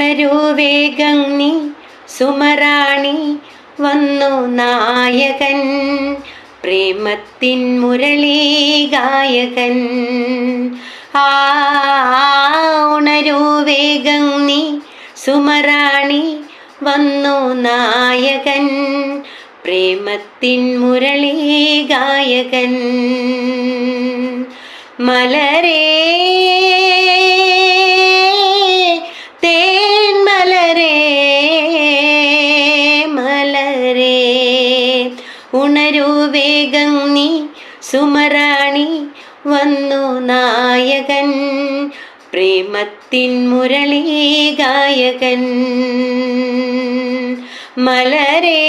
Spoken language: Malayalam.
ഉണരൂ വേഗം നീ സുമറാണി, വന്നു നായകൻ പ്രേമത്തിൻ മുരളീ ഗായകൻ. ഉണരൂ വേഗം നീ സുമറാണി, വന്നു നായകൻ പ്രേമത്തിൻ മുരളീ ഗായകൻ. മലരേ തേൻ മലരേ മലരേ, ഉണരൂ വേഗം നീ സുമറാണി, വന്നു നായകൻ പ്രേമത്തിൻ മുരളീ ഗായകൻ. മലരേ